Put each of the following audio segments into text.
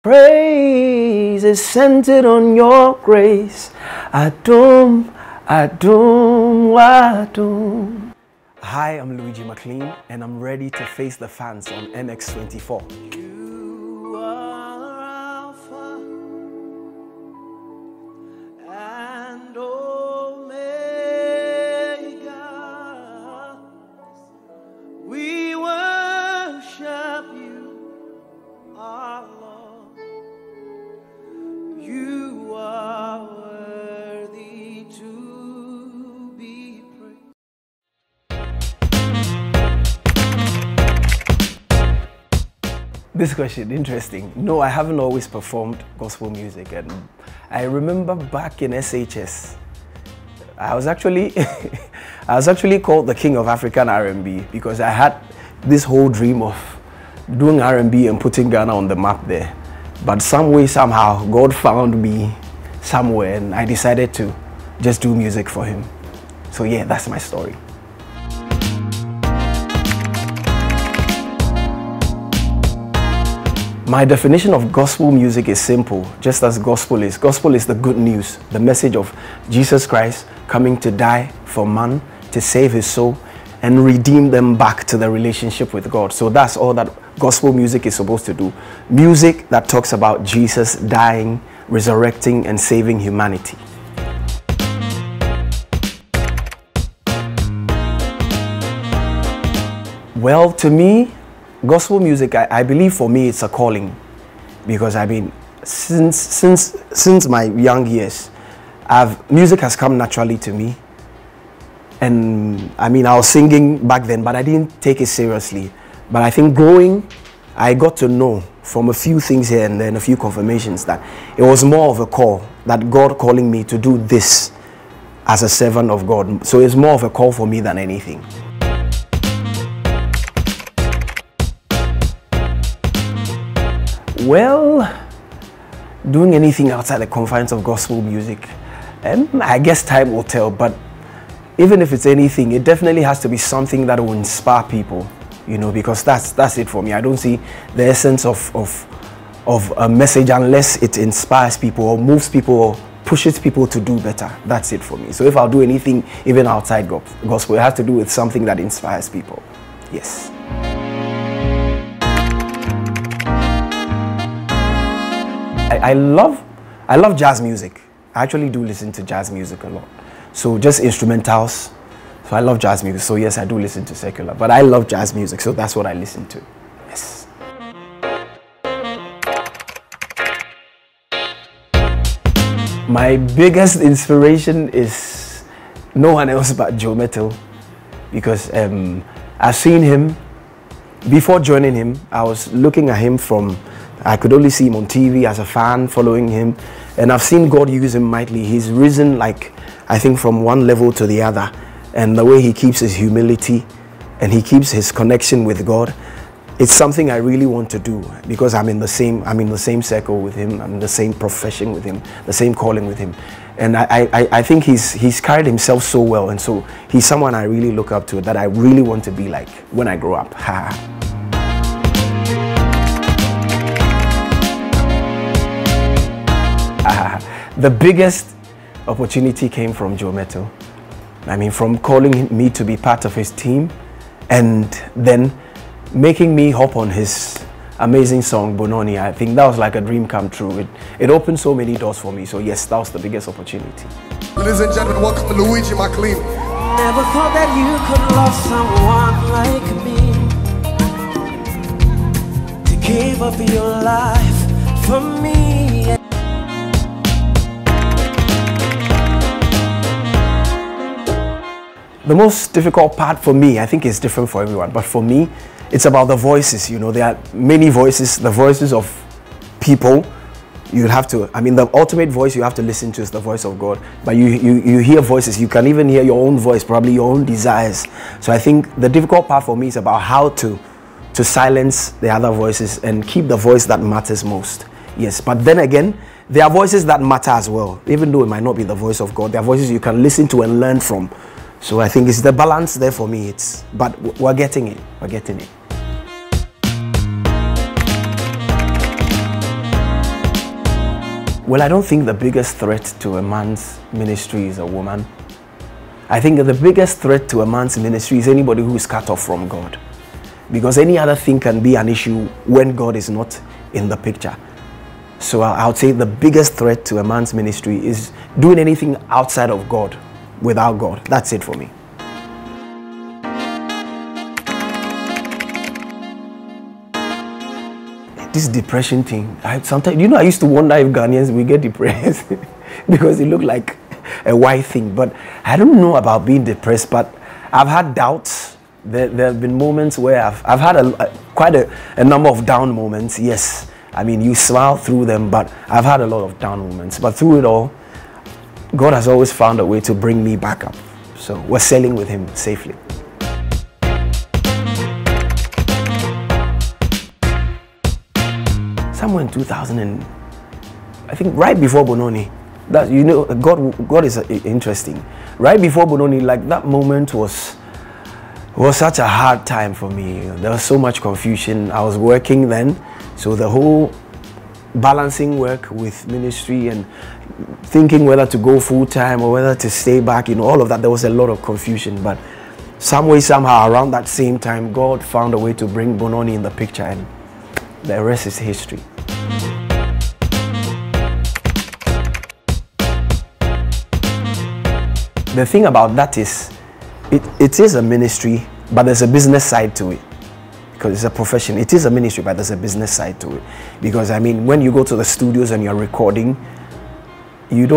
Praise is centered on your grace. Adum, Adum, Adum. Hi, I'm Luigi Maclean, and I'm ready to face the fans on NX24. You are Alpha and Omega. We worship you, our Lord. You are worthy to be praised. This question, interesting. No, I haven't always performed gospel music, and I remember back in SHS, I was actually called the king of African R&B because I had this whole dream of doing R&B and putting Ghana on the map there. But some way, somehow, God found me somewhere, and I decided to just do music for him. So yeah, that's my story. My definition of gospel music is simple, just as gospel is. Gospel is the good news, the message of Jesus Christ coming to die for man, to save his soul, and redeem them back to the relationship with God. So that's all that gospel music is supposed to do. Music that talks about Jesus dying, resurrecting, and saving humanity. Well, to me, gospel music, I believe for me it's a calling, because I mean, since my young years, music has come naturally to me. And I mean, I was singing back then, but I didn't take it seriously. But I think growing, I got to know from a few things here and then, a few confirmations, that it was more of a call, that God calling me to do this as a servant of God. So it's more of a call for me than anything. Well, doing anything outside the confines of gospel music, I guess time will tell, but even if it's anything, it definitely has to be something that will inspire people, you know, because that's it for me. I don't see the essence of a message unless it inspires people or moves people or pushes people to do better. That's it for me. So if I'll do anything even outside gospel, it has to do with something that inspires people. Yes. I love jazz music. I actually do listen to jazz music a lot. So just instrumentals. So I love jazz music. So yes, I do listen to secular, but I love jazz music. So that's what I listen to. Yes. My biggest inspiration is no one else but Mettle, because I've seen him before joining him. I was looking at him I could only see him on TV as a fan, following him, and I've seen God use him mightily. He's risen, like, I think, from one level to the other, and the way he keeps his humility and he keeps his connection with God, it's something I really want to do, because I'm in the same circle with him, I'm in the same profession with him, the same calling with him, and I think he's carried himself so well, and so he's someone I really look up to, that I really want to be like when I grow up. The biggest opportunity came from Mettle. I mean, from calling me to be part of his team, and then making me hop on his amazing song Bononi. I think that was like a dream come true. It opened so many doors for me. So yes, that was the biggest opportunity. Ladies and gentlemen, welcome to Luigi Maclean. Never thought that you could love someone like me, to give up your life for me. The most difficult part for me, I think it's different for everyone, but for me, it's about the voices. You know, there are many voices, the voices of people. You have to, I mean, the ultimate voice you have to listen to is the voice of God. But you hear voices, you can even hear your own voice, probably your own desires. So I think the difficult part for me is about how to silence the other voices and keep the voice that matters most. Yes, but then again, there are voices that matter as well. Even though it might not be the voice of God, there are voices you can listen to and learn from. So I think it's the balance there for me. But we're getting it. We're getting it. Well, I don't think the biggest threat to a man's ministry is a woman. I think the biggest threat to a man's ministry is anybody who is cut off from God. Because any other thing can be an issue when God is not in the picture. So I would say the biggest threat to a man's ministry is doing anything outside of God, without God. That's it for me. This depression thing, sometimes, I used to wonder if Ghanaians we get depressed because it looked like a white thing. But I don't know about being depressed, but I've had doubts. There have been moments where I've had quite a number of down moments. Yes, I mean, you smile through them, but I've had a lot of down moments. But through it all, God has always found a way to bring me back up. So we're sailing with Him safely. Somewhere in 2000 and I think right before Bononi, that God is interesting. Right before Bononi, like that moment was such a hard time for me. There was so much confusion. I was working then, so the whole balancing work with ministry and thinking whether to go full time or whether to stay back, all of that, there was a lot of confusion. But some way, somehow, around that same time, God found a way to bring Bononi in the picture, and the rest is history. The thing about that is, it is a ministry, but there's a business side to it. Because it's a profession. It is a ministry, but there's a business side to it. Because I mean, when you go to the studios and you're recording, you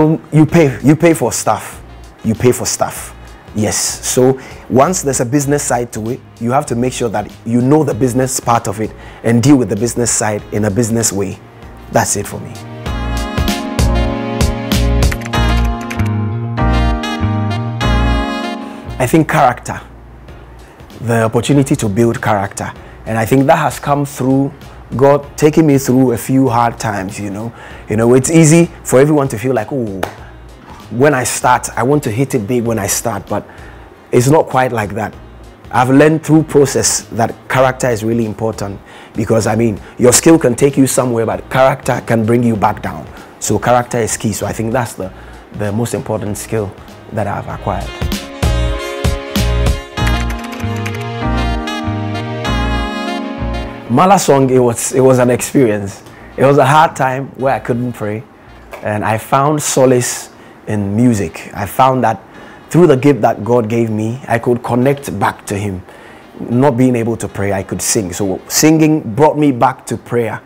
pay for stuff. You pay for stuff. Yes. So once there's a business side to it, you have to make sure that you know the business part of it and deal with the business side in a business way. That's it for me. I think character, the opportunity to build character. And I think that has come through God taking me through a few hard times, It's easy for everyone to feel like, oh, when I start, I want to hit it big when I start, but it's not quite like that. I've learned through process that character is really important because, I mean, your skill can take you somewhere, but character can bring you back down. So character is key. So I think that's the most important skill that I've acquired. Malasang, it was an experience. It was a hard time where I couldn't pray, and I found solace in music. I found that through the gift that God gave me, I could connect back to Him. Not being able to pray, I could sing. So singing brought me back to prayer.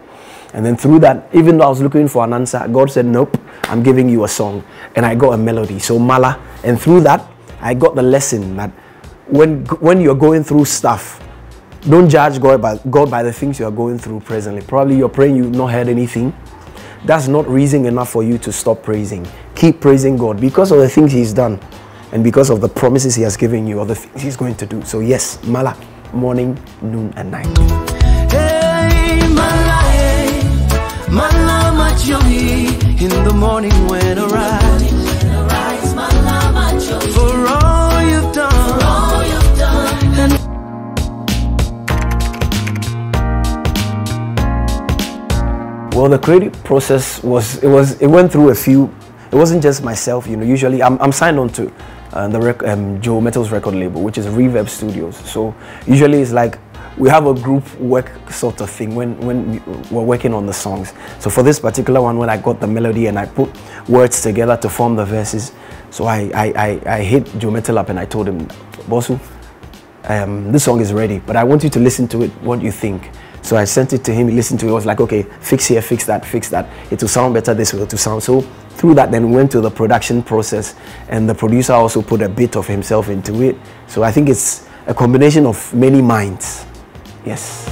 And then through that, even though I was looking for an answer, God said, nope, I'm giving you a song. And I got a melody, so Mala. And through that, I got the lesson that when you're going through stuff, don't judge God by the things you are going through presently. Probably you're praying, you've not heard anything. That's not reason enough for you to stop praising. Keep praising God because of the things He's done and because of the promises He has given you or the things He's going to do. So yes, Mala, morning, noon, and night. Hey, Mala, hey, Mala, machohi, in the morning when I rise, Mala, machohi, for all you've done, and well, the creative process it went through a few. It wasn't just myself, Usually, I'm signed on to Joe Mettle's record label, which is Reverb Studios. So usually, it's like we have a group work sort of thing when we're working on the songs. So for this particular one, when I got the melody and I put words together to form the verses, so I hit Joe Mettle up and I told him, Bosu, this song is ready, but I want you to listen to it. What do you think? So I sent it to him, he listened to it, I was like, okay, fix here, fix that. It will sound better this way, it will sound. So through that, then we went to the production process, and the producer also put a bit of himself into it. So I think it's a combination of many minds. Yes.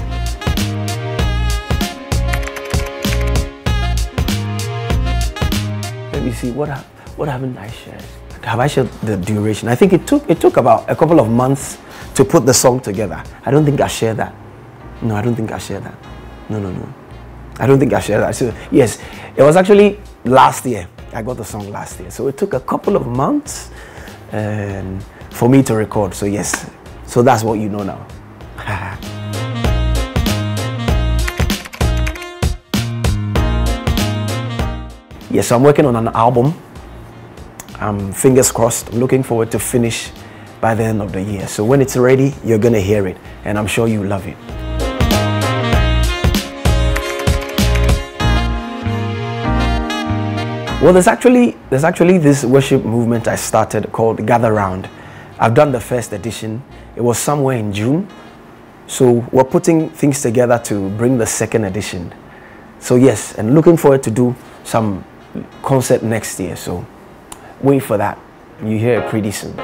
Let me see, what haven't I shared? Have I shared the duration? I think it took about a couple of months to put the song together. I don't think I shared that. No, I don't think I shared that. No. I don't think I shared that. So, yes, it was actually last year. I got the song last year. So it took a couple of months for me to record. So, yes. So that's what you know now. Yes, so I'm working on an album. Fingers crossed. I'm looking forward to finish by the end of the year. So when it's ready, you're gonna hear it, and I'm sure you love it. Well, there's actually this worship movement I started called Gather Round. I've done the first edition. It was somewhere in June. So we're putting things together to bring the second edition. So yes, and looking forward to do some concert next year. So wait for that. You hear it pretty soon.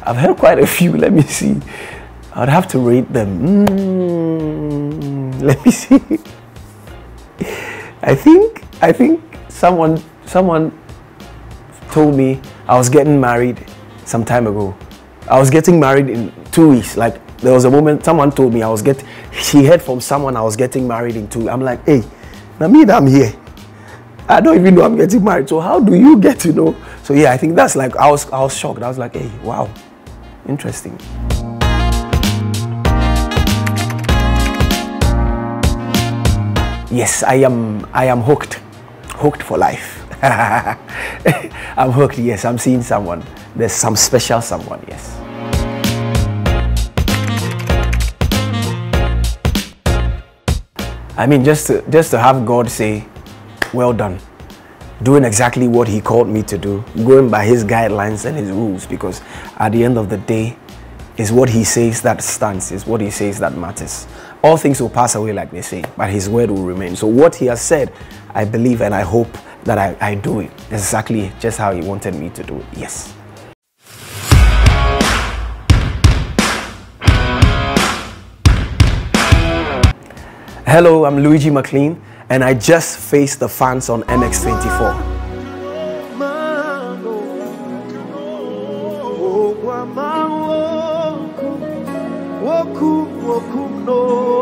I've heard quite a few. Let me see. I'd have to rate them. Let me see. I think someone told me I was getting married some time ago. I was getting married in 2 weeks. Like there was a moment someone told me she heard from someone I was getting married in 2 weeks. I'm like, hey, now me that I'm here. I don't even know I'm getting married. So how do you get to know? So yeah, I think that's like I was shocked. I was like, hey, wow, interesting. Yes, I am hooked for life. I'm hooked. Yes, I'm seeing someone. There's some special someone. Yes. I mean, just to have God say, well done, doing exactly what He called me to do, going by His guidelines and His rules, because at the end of the day, it's what He says that stands, it's what He says that matters. All things will pass away, like they say, but His word will remain. So what He has said, I believe and I hope that I do it exactly just how He wanted me to do it. Yes. Hello, I'm Luigi Maclean, and I just faced the fans on MX24. No